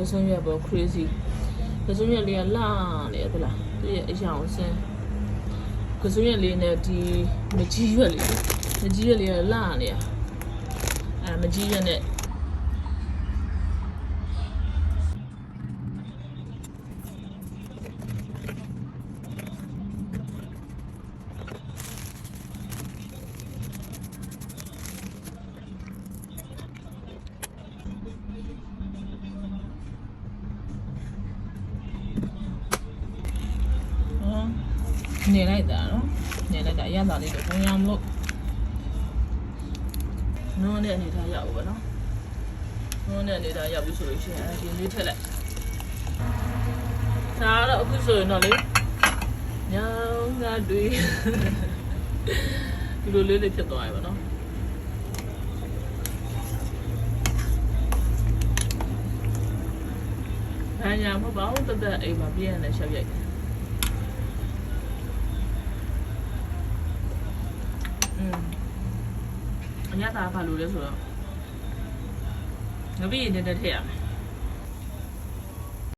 ကစုံရွက်ပေါ့ crazy ကစုံရွက်လေးကလှနေသလားသူရဲ့အရာအောင်စင်းကစုံရွက်လေးနဲ့ဒီမကြီးရွက်လေးကလှနေရမကြီးရွက်နဲ့နေလိုက်တာနော်နေလိုက်တာရတာလေးကိုဘုံရမလို့နုံးနဲ့အနေထားရအောင်ပဲနော်နုံးနဲ့အနေထားရောက်ပြီဆိုလို့ရှိရင်ဒီလေးထည့်လိုက်ဒါတော့အခုဆိုရင်တော့လေညောင်းကတွေးဒီလိုလေးဖြစ်သွားပြီပေါ့နော်ဘာညာမဟုတ်ပါဘူးတက်အိမ်မှာပြည့်ရတဲ့ရှောက်ရိုက်အရသာဘာလို့လဲဆိုတော့ငပိရနေတဲ့ထည့်ရမယ်